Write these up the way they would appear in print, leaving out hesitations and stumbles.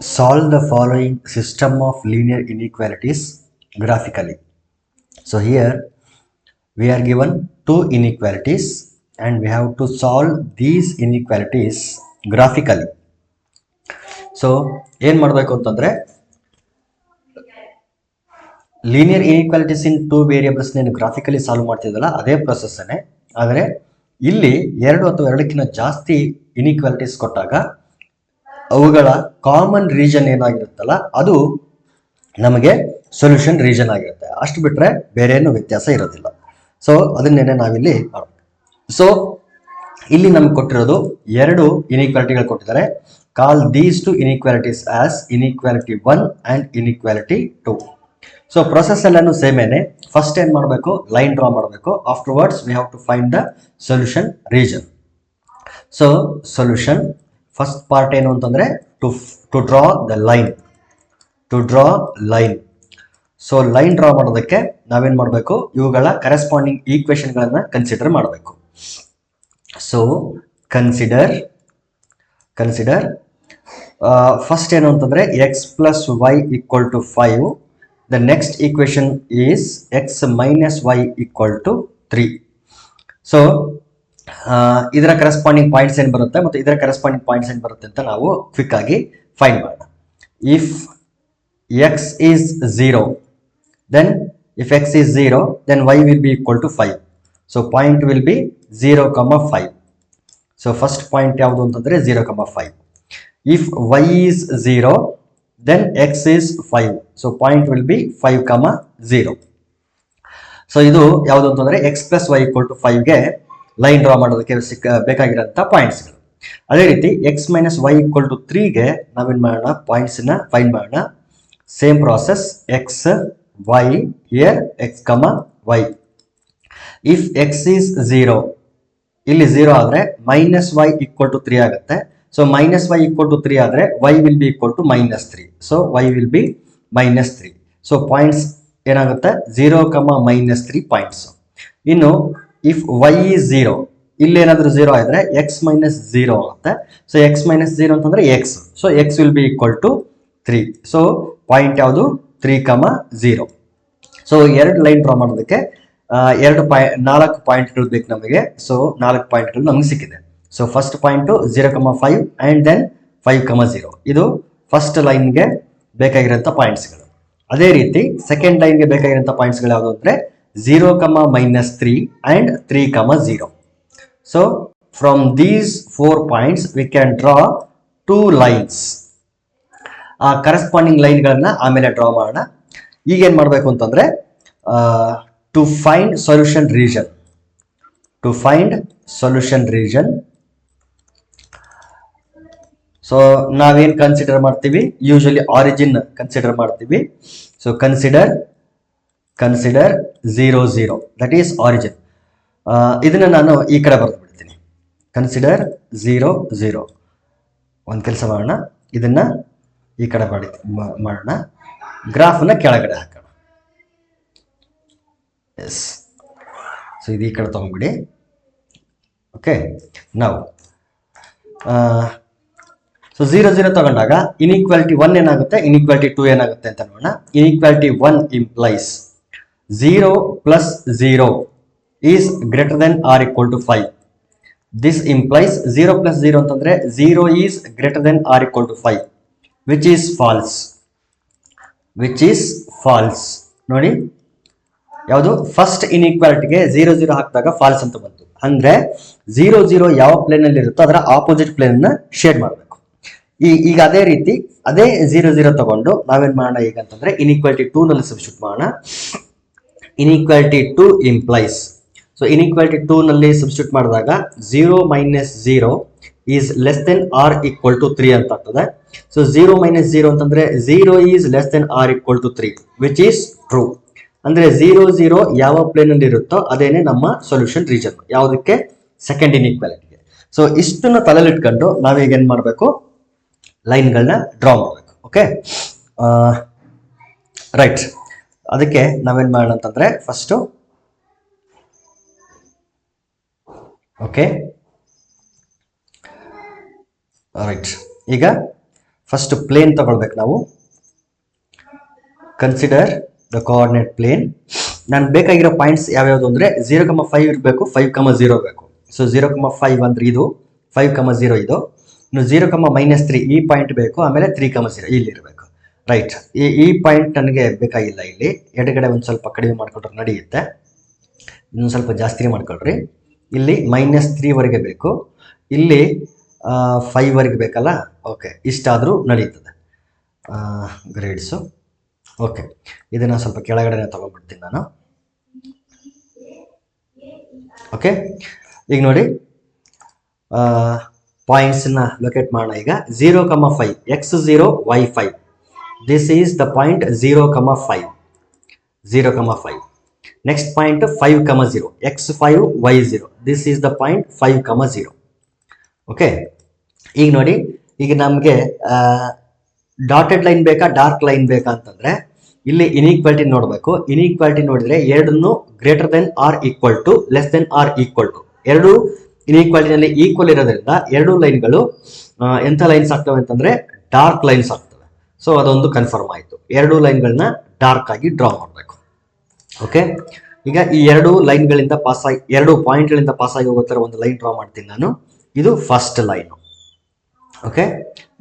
solve the following system of linear inequalities graphically. So here we are given two inequalities and we have to solve these inequalities graphically. So ಏನು ಮಾಡಬೇಕು ಅಂತಂದ್ರೆ linear inequalities in two variables ನ graphically solve ಮಾಡ್ತಿದ್ದಲ್ಲ ಅದೇ process ಅನ್ನೇ. ಆದರೆ ಇಲ್ಲಿ ಎರಡು ಅಥವಾ ಎರಡಕ್ಕಿಂತ ಜಾಸ್ತಿ ಇನ್ಇಕ್ವಾಲಿಟೀಸ್ ಕೊಟ್ಟಾಗ ಅವುಗಳ ಕಾಮನ್ ರೀಜನ್ ಏನಾಗಿರುತ್ತಲ್ಲ ಅದು ನಮಗೆ ಸೊಲ್ಯೂಷನ್ ರೀಜನ್ ಆಗಿರುತ್ತೆ. ಅಷ್ಟು ಬಿಟ್ರೆ ಬೇರೆ ಏನು ವ್ಯತ್ಯಾಸ ಇರೋದಿಲ್ಲ. ಸೊ ಅದನ್ನೇನೆ ನಾವಿಲ್ಲಿ ಸೊ ಇಲ್ಲಿ ನಮ್ಗೆ ಕೊಟ್ಟಿರೋದು ಎರಡು ಇನ್ಇಕ್ವಾಲಿಟಿಗಳು ಕೊಟ್ಟಿದ್ದಾರೆ. Call these two inequalities as inequality 1 and inequality 2. So process ಎಲ್ಲಾನು ಸೇಮ್ ಏನೆ. ಫಸ್ಟ್ ಏನ್ ಮಾಡಬೇಕು, ಲೈನ್ ಡ್ರಾ ಮಾಡಬೇಕು. Afterwards we have to find the solution region. So solution first part ಏನು ಅಂತಂದ್ರೆ to draw the line. So line draw ಮಾಡೋದಕ್ಕೆ ನಾವೇನ್ ಮಾಡಬೇಕು, ಇವುಗಳ ಕರೆಸ್ಪಾಂಡಿಂಗ್ ಈಕ್ವೇಶನ್ಗಳನ್ನ ಕನ್ಸಿಡರ್ ಮಾಡಬೇಕು. ಸೊ ಕನ್ಸಿಡರ್ ಫಸ್ಟ್ ಏನು ಅಂತಂದ್ರೆ x plus y equal to 5. The next equation is X minus y equal to 3. So ಇದರ ಕರೆಸ್ಪಾಂಡಿಂಗ್ ಪಾಯಿಂಟ್ಸ್ ಏನು ಬರುತ್ತೆ ಮತ್ತು ಇದರ ಕರೆಸ್ಪಾಂಡಿಂಗ್ ಪಾಯಿಂಟ್ಸ್ ಏನು ಬರುತ್ತೆ ಅಂತ ನಾವು ಕ್ವಿಕ್ ಆಗಿ ಫೈಂಡ್ ಮಾಡೋಣ. If x is 0, then if x is 0, then y will be equal to 5. So point will be 0, 5. So first point ಯಾವುದು ಅಂತಂದ್ರೆ 0, 5. If y is 0, then x is 5. So point will be 5, 0. So ಇದು ಯಾವುದು ಅಂತಂದ್ರೆ x plus y equal to 5 ಗೆ line draw ಮಾಡೋದಕ್ಕೆ ಬೇಕಾಗಿರೋಂಥ ಪಾಯಿಂಟ್ಸ್ಗಳು. ಅದೇ ರೀತಿ x minus y equal to 3 ಗೆ ನಾವೇನ್ ಮಾಡೋಣ, ಪಾಯಿಂಟ್ಸ್ನ ಫೈಂಡ್ ಮಾಡೋಣ. Same process x y here x, y. If x is 0, ಇಲ್ಲಿ 0 ಆದ್ರೆ ಮೈನಸ್ y equal to 3 ಆಗುತ್ತೆ. So minus y equal to 3 ಆದ್ರೆ y will be equal to -3. So y will be -3. So points ಏನಾಗುತ್ತೆ 0, -3 points. ಇನ್ನು if y is 0, ಇಲ್ಲಿ ಏನಾದ್ರೂ 0 ಆದ್ರೆ x minus 0 ಆಗುತ್ತೆ. ಸೊ x minus 0 ಅಂತಂದ್ರೆ x. So x will be equal to 3. So point ಯಾವುದು 3, 0. So ಎರಡು ಲೈನ್ ಡ್ರಾ ಮಾಡೋದಕ್ಕೆ 4 ಪಾಯಿಂಟ್ಗಳು ಬೇಕು ನಮಗೆ. ಸೊ 4 ಪಾಯಿಂಟ್ಗಳು ನಮಗೆ ಸಿಕ್ಕಿದೆ. So first point 0, 5 and then 5, 0. ಇದು ಫಸ್ಟ್ ಲೈನ್ಗೆ ಬೇಕಾಗಿರೋಂಥ ಪಾಯಿಂಟ್ಸ್ಗಳು. ಅದೇ ರೀತಿ ಸೆಕೆಂಡ್ ಲೈನ್ಗೆ ಬೇಕಾಗಿರೋಂಥ ಪಾಯಿಂಟ್ಸ್ಗಳು ಯಾವುದು ಅಂದರೆ 0, -3 and 3, 0. So from these 4 points we can draw 2 lines. ಆ ಕರೆಸ್ಪಾಂಡಿಂಗ್ ಲೈನ್ಗಳನ್ನ ಆಮೇಲೆ ಡ್ರಾ ಮಾಡೋಣ. ಈಗ ಏನು ಮಾಡಬೇಕು ಅಂತಂದ್ರೆ to find solution region. So ನಾವೇನು ಕನ್ಸಿಡರ್ ಮಾಡ್ತೀವಿ, ಯೂಶಲಿ ಆರಿಜಿನ್ ಕನ್ಸಿಡರ್ ಮಾಡ್ತೀವಿ. So consider 0, 0, that is origin. ಇದನ್ನ ನಾನು ಈ ಕಡೆ ಬರೆದು ಬಿಡ್ತೀನಿ. ಕನ್ಸಿಡರ್ 0, 0. ಒಂದು ಕೆಲಸ ಮಾಡೋಣ, ಇದನ್ನ ಈ ಕಡೆ ಮಾಡೋಣ, ಗ್ರಾಫ್ನ ಕೆಳಗಡೆ ಹಾಕೋಣ. ಎಸ್. ಸೊ ಇದು ಈ ಕಡೆ ತಗೊಂಡ್ಬಿಡಿ. ಓಕೆ, ನಾವು ಸೊ 0, 0 ತಗೊಂಡಾಗ ಇನ್ಇಕ್ವಾಲಿಟಿ 1 ಏನಾಗುತ್ತೆ, ಇನ್ಇಕ್ವಾಲಿಟಿ 2 ಏನಾಗುತ್ತೆ ಅಂತ ನೋಡೋಣ. Inequality 1 implies 0 plus 0 is greater than or equal to 5. This implies 0 plus 0 ಅಂತಂದ್ರೆ 0 is greater than or equal to 5, which is false. ನೋಡಿ, ಯಾವುದು ಫಸ್ಟ್ ಇನ್ಇಕ್ವಾಲಿಟಿಗೆ 0, 0 ಹಾಕಿದಾಗ ಫಾಲ್ಸ್ ಅಂತ ಬಂತು. ಅಂದ್ರೆ 0, 0 ಯಾವ ಪ್ಲೇನ್ ಅಲ್ಲಿ ಇರುತ್ತೋ ಅದರ ಆಪೋಸಿಟ್ ಪ್ಲೇನ್ ಅನ್ನ ಶೇಡ್ ಮಾಡಬೇಕು. ಈಗ ಅದೇ ರೀತಿ ಅದೇ 0, 0 ತಗೊಂಡು ನಾವೇನ್ ಮಾಡೋಣ ಈಗ ಅಂತಂದ್ರೆ ಇನ್ಇಕ್ವಾಲಿಟಿ 2 ನಲ್ಲಿ ಸಬ್ಸ್ಟಿಟ್ಯೂಟ್ ಮಾಡೋಣ. ಇನ್ಇಕ್ವಾಲಿಟಿ 2 ಇಂಪ್ಲೈಸ್, ಸೊ ಇನ್ಇಕ್ವಾಲಿಟಿ 2 ನಲ್ಲಿ ಸಬ್ಸ್ಟಿಟ್ಯೂಟ್ ಮಾಡಿದಾಗ 0 minus 0 is less than or equal to 3 ಅಂತ ಆಗ್ತದೆ. ಸೊ 0 minus 0 ಅಂತಂದ್ರೆ 0 is less than or equal to 3, which is true. ಅಂದ್ರೆ 0, 0 ಯಾವ ಪ್ಲೇನ್ ಅಲ್ಲಿ ಇರುತ್ತೋ ಅದೇನೆ ನಮ್ಮ ಸೊಲ್ಯೂಷನ್ ರೀಜನ್. ಯಾವುದಕ್ಕೆ? ಸೆಕೆಂಡ್ ಇನ್ಇಕ್ವಾಲಿಟಿಗೆ. ಸೊ ಇಷ್ಟನ್ನ ತಲೆಯಲ್ಲಿ ಇಟ್ಕೊಂಡು ನಾವೀಗ ಏನ್ ಮಾಡಬೇಕು, ಲೈನ್ಗಳನ್ನ ಡ್ರಾ ಮಾಡಬೇಕು. Okay, right. ಅದಕ್ಕೆ ನಾವೇನ್ ಮಾಡೋಣ ಅಂತಂದ್ರೆ ಫಸ್ಟ್ ಓಕೆ ರೈಟ್. ಈಗ ಫಸ್ಟ್ ಪ್ಲೇನ್ ತಗೊಳ್ಬೇಕು ನಾವು. Consider the coordinate plane. ನಾನು ಬೇಕಾಗಿರೋ ಪಾಯಿಂಟ್ಸ್ ಯಾವ್ಯಾವುದು ಅಂದರೆ 0,5 ಇರಬೇಕು, 5,0 ಬೇಕು. ಸೊ 0,5 ಅಂದ್ರೆ ಇದು, 5,0 ಇದು. ಇನ್ನು 0,-3 ಈ ಪಾಯಿಂಟ್ ಬೇಕು, ಆಮೇಲೆ 3,0 ಇಲ್ಲಿ ಇರಬೇಕು. ರೈಟ್, ಈ ಪಾಯಿಂಟ್ ನನಗೆ ಬೇಕಾಗಿಲ್ಲ. ಇಲ್ಲಿ ಎಡಗಡೆ ಒಂದು ಸ್ವಲ್ಪ ಕಡಿಮೆ ಮಾಡ್ಕೊಂಡ್ರೆ ನಡೆಯುತ್ತೆ, ಇನ್ನೊಂದು ಸ್ವಲ್ಪ ಜಾಸ್ತಿ ಮಾಡ್ಕೊಳ್ರಿ. ಇಲ್ಲಿ -3ವರೆಗೆ ಬೇಕು, ಇಲ್ಲಿ 5ವರೆಗೆ ಬೇಕಲ್ಲ. ಓಕೆ, ಇಷ್ಟಾದರೂ ನಡೀತದೆ ಗ್ರೇಡ್ಸು. ಓಕೆ, ಇದನ್ನು ಸ್ವಲ್ಪ ಕೆಳಗಡೆ ತಗೊಂಡ್ಬಿಡ್ತೀನಿ ನಾನು. ಓಕೆ, ಈಗ ನೋಡಿ ಪಾಯಿಂಟ್ಸನ್ನ ಲೊಕೇಟ್ ಮಾಡೋಣ. ಈಗ 0,5 x0 y5, this is the point 0,5. Next point 5,0 x5 y0, this is the point 5,0. Okay, ಈಗ ನೋಡಿ, ಈಗ ನಮಗೆ ಡಾಟೆಡ್ ಲೈನ್ ಬೇಕಾ ಡಾರ್ಕ್ ಲೈನ್ ಬೇಕಾ ಅಂತಂದ್ರೆ ಇಲ್ಲಿ ಇನ್ಈಕ್ವಾಲಿಟಿ ನೋಡಬೇಕು. ಇನ್ಈಕ್ವಾಲಿಟಿ ನೋಡಿದ್ರೆ ಎರಡನ್ನು greater than or equal to less than or equal to, ಎರಡು ಇನ್ಈಕ್ವಾಲಿಟಿನಲ್ಲಿ ಈಕ್ವಲ್ ಇರೋದ್ರಿಂದ ಎರಡು ಲೈನ್ಗಳು ಎಂಥ ಲೈನ್ಸ್ ಆಗ್ತವೆ ಅಂತಂದ್ರೆ ಡಾರ್ಕ್ ಲೈನ್ಸ್ ಆಗ್ತವೆ. ಸೊ ಅದೊಂದು ಕನ್ಫರ್ಮ್ ಆಯಿತು. ಎರಡು ಲೈನ್ಗಳನ್ನ ಡಾರ್ಕ್ ಆಗಿ ಡ್ರಾ ಮಾಡಬೇಕು. ಓಕೆ, ಈಗ ಈ ಎರಡು ಲೈನ್ಗಳಿಂದ ಪಾಸ್ ಆಗಿ, ಎರಡು ಪಾಯಿಂಟ್ಗಳಿಂದ ಪಾಸ್ ಆಗಿ ಹೋಗೋ ಥರ ಒಂದು ಲೈನ್ ಡ್ರಾ ಮಾಡ್ತೀನಿ ನಾನು. ಇದು first line. Okay,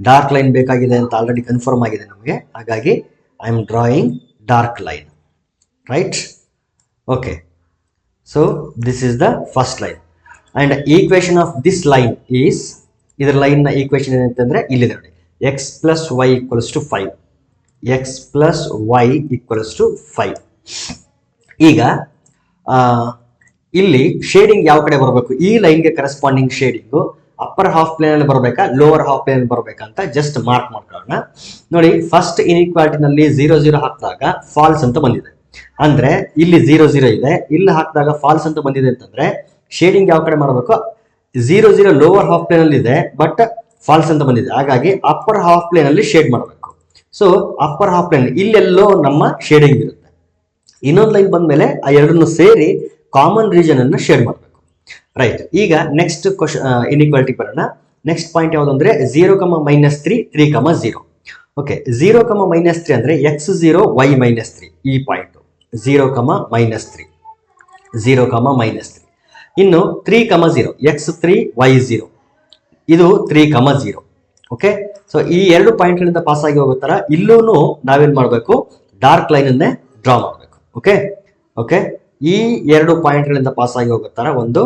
dark line ಬೇಕಾಗಿದೆ ಅಂತ ಆಲ್ರೆಡಿ ಕನ್ಫರ್ಮ್ ಆಗಿದೆ ನಮಗೆ, ಹಾಗಾಗಿ I am drawing dark line. Right, okay. So this is the first line and equation of this line is, ಇದರ ಲೈನ್ನ ಈಕ್ವೇಶನ್ ಏನಂತಂದ್ರೆ ಇಲ್ಲಿದೆ ನೋಡಿ, x + y = 5. x + y = 5. ಈಗ ಇಲ್ಲಿ ಶೇಡಿಂಗ್ ಯಾವ ಕಡೆ ಬರಬೇಕು, ಈ ಲೈನ್ಗೆ corresponding shading upper half plane ಅಲ್ಲಿ ಬರಬೇಕಾ ಲೋವರ್ ಹಾಫ್ ಪ್ಲೇನ್ ಬರಬೇಕಾ ಅಂತ ಜಸ್ಟ್ ಮಾರ್ಕ್ ಮಾಡ್ಕೊಳ್ಳೋಣ. ನೋಡಿ, ಫಸ್ಟ್ ಇನ್ಈಕ್ವಾಲಿಟಿನಲ್ಲಿ 0,0 ಹಾಕಿದಾಗ ಫಾಲ್ಸ್ ಅಂತ ಬಂದಿದೆ, ಅಂದ್ರೆ ಇಲ್ಲಿ 0,0 ಇದೆ. ಇಲ್ಲಿ ಹಾಕಿದಾಗ ಫಾಲ್ಸ್ ಅಂತ ಬಂದಿದೆ ಅಂತಂದ್ರೆ ಶೇಡಿಂಗ್ ಯಾವ ಕಡೆ ಮಾಡಬೇಕು, 0,0 ಲೋವರ್ ಹಾಫ್ ಪ್ಲೇನ್ ಅಲ್ಲಿ ಇದೆ, ಬಟ್ ಫಾಲ್ಸ್ ಅಂತ ಬಂದಿದೆ, ಹಾಗಾಗಿ ಅಪ್ಪರ್ ಹಾಫ್ ಪ್ಲೇನ್ ಅಲ್ಲಿ ಶೇಡ್ ಮಾಡಬೇಕು. ಸೊ ಅಪ್ಪರ್ ಹಾಫ್ ಪ್ಲೇನ್ ಇಲ್ಲೆಲ್ಲೋ ನಮ್ಮ ಶೇಡಿಂಗ್ ಇರುತ್ತೆ. ಇನ್ನೊಂದು ಲೈನ್ ಬಂದ್ಮೇಲೆ ಆ ಎರಡನ್ನು ಸೇರಿ ಕಾಮನ್ ರೀಜನ್ ಅನ್ನು ಶೇಡ್ ಮಾಡಬೇಕು. ರೈಟ್, ಈಗ ನೆಕ್ಸ್ಟ್ ಇನ್ಈಕ್ವಾಲಿಟಿ ಬರೋಣ. ನೆಕ್ಸ್ಟ್ ಪಾಯಿಂಟ್ ಯಾವುದು ಅಂದ್ರೆ 0,-3 3,0. ಓಕೆ, 0,-3 ಅಂದ್ರೆ x0 y-3 ಈ ಪಾಯಿಂಟ್ 0,-3 0,-3. ಇನ್ನು 3,0 x3 y0 ಇದು 3,0. ಓಕೆ, ಸೊ ಈ ಎರಡು ಪಾಯಿಂಟ್ಗಳಿಂದ ಪಾಸ್ ಆಗಿ ಹೋಗೋ ತರ ಇಲ್ಲೂ ನಾವೇನ್ ಮಾಡಬೇಕು, ಡಾರ್ಕ್ ಲೈನ್ ಅನ್ನೇ ಡ್ರಾ ಮಾಡಬೇಕು. ಓಕೆ ಓಕೆ, ಈ ಎರಡು ಪಾಯಿಂಟ್ಗಳಿಂದ ಪಾಸ್ ಆಗಿ ಹೋಗೋ ತರ ಒಂದು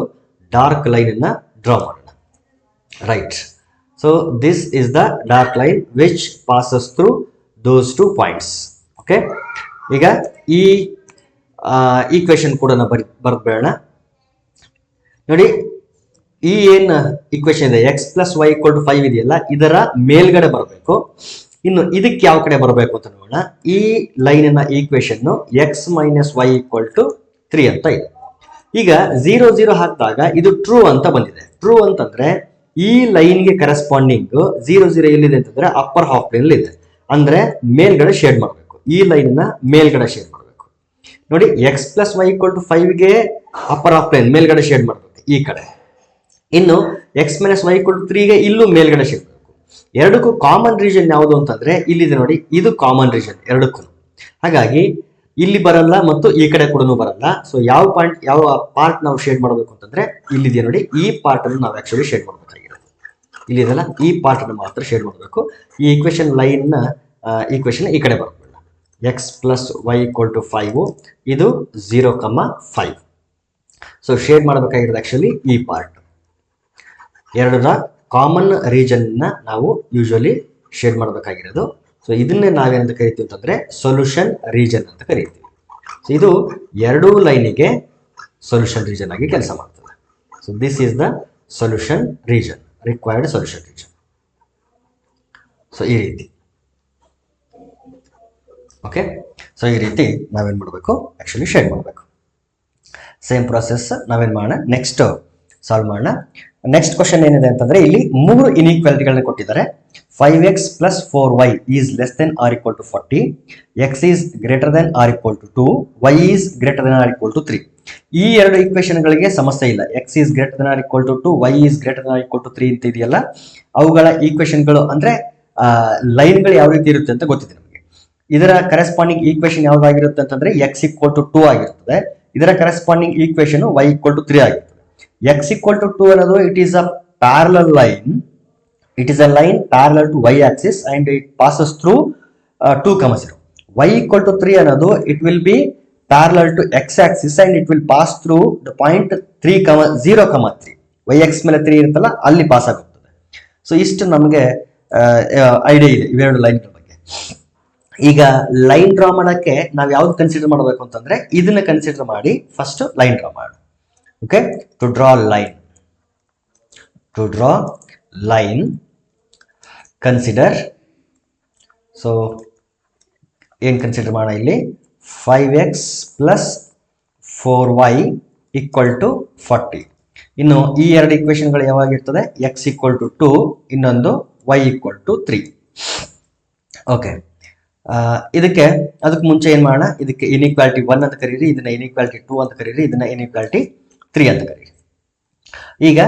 ಡಾರ್ಕ್ ಲೈನ್ ಅನ್ನ ಡ್ರಾ ಮಾಡೋಣ. Right, so this is the dark line which passes through those two points. Okay, ಈಗ ಈ ಈಕ್ವೇಶನ್ ಕೂಡ ಬರೆದ್ಬೇಡ. ನೋಡಿ, ಈ ಏನ್ ಈಕ್ವೇಶನ್ ಇದೆ x + y = 5 ಇದೆಯಲ್ಲ, ಇದರ ಮೇಲ್ಗಡೆ ಬರಬೇಕು. ಇನ್ನು ಇದಕ್ಕೆ ಯಾವ ಕಡೆ ಬರಬೇಕು ಅಂತ ನೋಡೋಣ. ಈ ಲೈನಿನ ಈಕ್ವೇಶನ್ x - y = 3 ಅಂತ ಇದೆ. ಈಗ 0,0 ಹಾಕಿದಾಗ ಇದು ಟ್ರೂ ಅಂತ ಬಂದಿದೆ. ಟ್ರೂ ಅಂತಂದ್ರೆ ಈ ಲೈನ್ಗೆ ಕರೆಸ್ಪಾಂಡಿಂಗ್ 0,0 ಎಲ್ಲಿದೆ ಅಂತಂದ್ರೆ ಅಪ್ಪರ್ ಹಾಫ್ ಪ್ಲೇನ್ ಇದೆ, ಅಂದ್ರೆ ಮೇಲ್ಗಡೆ ಶೇಡ್ ಮಾಡಬೇಕು. ಈ ಲೈನ್ ಮೇಲ್ಗಡೆ ಶೇಡ್ ಮಾಡಬೇಕು. ನೋಡಿ, x + y = 5ಗೆ ಅಪ್ಪರ್ ಹಾಫ್ ಪ್ಲೇನ್ ಮೇಲ್ಗಡೆ ಶೇಡ್ ಮಾಡಬೇಕು ಈ ಕಡೆ. ಇನ್ನು x - y = 3ಗೆ ಇಲ್ಲೂ ಮೇಲ್ಗಡೆ ಶೇಡ್ ಮಾಡಬೇಕು. ಎರಡಕ್ಕೂ ಕಾಮನ್ ರೀಜನ್ ಯಾವುದು ಅಂತಂದ್ರೆ ಇಲ್ಲಿದೆ ನೋಡಿ, ಇದು ಕಾಮನ್ ರೀಜನ್ ಎರಡಕ್ಕೂ. ಹಾಗಾಗಿ ಇಲ್ಲಿ ಬರಲ್ಲ ಮತ್ತು ಈ ಕಡೆ ಕೂಡ ಬರಲ್ಲ. ಸೊ ಯಾವ ಪಾರ್ಟ್ ನಾವು ಶೇಡ್ ಮಾಡಬೇಕು ಅಂತಂದ್ರೆ ಇಲ್ಲಿದೆ ನೋಡಿ, ಈ ಪಾರ್ಟ್ ಅನ್ನು ನಾವು ಆಕ್ಚುಲಿ ಶೇಡ್ ಮಾಡಬೇಕಾಗಿರೋದು. ಇಲ್ಲಿದೆಲ್ಲ ಈ ಪಾರ್ಟ್ ಅನ್ನು ಮಾತ್ರ ಶೇಡ್ ಮಾಡಬೇಕು. ಈ ಈಕ್ವೇಶನ್ ಲೈನ್ ನ ಈಕ್ವೇಶನ್ ಈ ಕಡೆ ಬರಬೇಕು. x + y = 5, ಇದು 0,5. ಸೊ ಶೇಡ್ ಮಾಡಬೇಕಾಗಿರೋದು ಆಕ್ಚುಲಿ ಈ ಪಾರ್ಟ್. ಎರಡರ ಕಾಮನ್ ರೀಜನ್ ನ ನಾವು ಯೂಶುವಲಿ ಶೇಡ್ ಮಾಡಬೇಕಾಗಿರೋದು. ಸೊ ಇದನ್ನೇ ನಾವೇನಂತ ಕರಿತೀವಿ ಅಂತಂದ್ರೆ ಸೊಲ್ಯೂಷನ್ ರೀಜನ್ ಅಂತ ಕರಿತೀವಿ. ಸೊ ಇದು ಎರಡೂ ಲೈನಿಗೆ ಸೊಲ್ಯೂಷನ್ ರೀಜನ್ ಆಗಿ ಕೆಲಸ ಮಾಡ್ತದೆ. So this is the solution region, required solution region. So ಈ ರೀತಿ. ಓಕೆ, ಸೊ ಈ ರೀತಿ ನಾವೇನ್ ಮಾಡಬೇಕು, ಆಕ್ಚುಲಿ ಶೇಡ್ ಮಾಡಬೇಕು. ಸೇಮ್ ಪ್ರೊಸೆಸ್ ನಾವೇನ್ ಮಾಡೋಣ, ನೆಕ್ಸ್ಟ್ ಸಾಲ್ವ್ ಮಾಡೋಣ. ನೆಕ್ಸ್ಟ್ ಕ್ವಶನ್ ಏನಿದೆ ಅಂತಂದ್ರೆ ಇಲ್ಲಿ 3 ಇನ್ಈಕ್ವಾಲಿಟಿಗಳನ್ನ ಕೊಟ್ಟಿದ್ದಾರೆ. 5x + 4y is less than or equal to 40, x is greater than or equal to 2, y is greater than or equal to 3. ಈ ಎರಡು ಈಕ್ವೇಶನ್ ಗಳಿಗೆ ಸಮಸ್ಯೆ ಇಲ್ಲ. x is greater than or equal to 2, y is greater than or equal to 3 ಅಂತ ಇದೆಯಲ್ಲ, ಅವುಗಳ ಈಕ್ವೇಶನ್ಗಳು ಅಂದ್ರೆ ಲೈನ್ಗಳು ಯಾವ ರೀತಿ ಇರುತ್ತೆ ಅಂತ ಗೊತ್ತಿದೆ ನಮಗೆ. ಇದರ ಕರೆಸ್ಪಾಂಡಿಂಗ್ ಈಕ್ವೇಶನ್ ಯಾವ್ದಾಗಿರುತ್ತೆ ಅಂತಂದ್ರೆ x ಈಕ್ವಲ್ ಟು 2 ಆಗಿರ್ತದೆ. ಇದರ corresponding equation y equal to 3 ಆಗಿರ್ತದೆ. x ಈಕ್ವಲ್ ಟು 2 ಅನ್ನೋದು it is a parallel line. It is a line parallel to y axis and it passes through 2,0. Y equal to 3 ಅನ್ನೋದು it will be parallel to x axis and it will pass through the point 3,0,3. y x ಮೇಲೆ 3 ಇರುತ್ತಲ್ಲ ಅಲ್ಲಿ pass ಆಗುತ್ತದೆ. So ಇಷ್ಟು ನಮಗೆ idea ಇದೆ ಇವೆರಡು ಲೈನ್ಗಳ ಬಗ್ಗೆ. ಈಗ ಲೈನ್ ಡ್ರಾ ಮಾಡೋಕ್ಕೆ ನಾವು ಯಾವ್ದು ಕನ್ಸಿಡರ್ ಮಾಡಬೇಕು ಅಂತಂದ್ರೆ ಇದನ್ನ ಕನ್ಸಿಡರ್ ಮಾಡಿ ಫಸ್ಟ್ ಲೈನ್ ಡ್ರಾ ಮಾಡಿ. Okay, to draw line consider. So ಏನು ಕನ್ಸಿಡರ್ ಮಾಡೋಣ ಇಲ್ಲಿ, 5x plus 4y equal to 40. ಇನ್ನು ಈ ಎರಡು ಇಕ್ವೇಶನ್ಗಳು ಯಾವಾಗಿರ್ತದೆ, x ಈಕ್ವಲ್ ಟು 2, ಇನ್ನೊಂದು y ಈಕ್ವಲ್ ಟು 3. ಓಕೆ, ಅದಕ್ಕೆ ಮುಂಚೆ ಏನು ಮಾಡೋಣ, ಇದಕ್ಕೆ ಇನ್ಇಕ್ವಾಲಿಟಿ 1 ಅಂತ ಕರೀರಿ, ಇದನ್ನ ಇನ್ಇಕ್ವಾಲಿಟಿ 2 ಅಂತ ಕರೀರಿ, ಇದನ್ನ ಇನ್ಇಕ್ವಾಲಿಟಿ 3 ಅಂತ ಕರೀರಿ. ಈಗ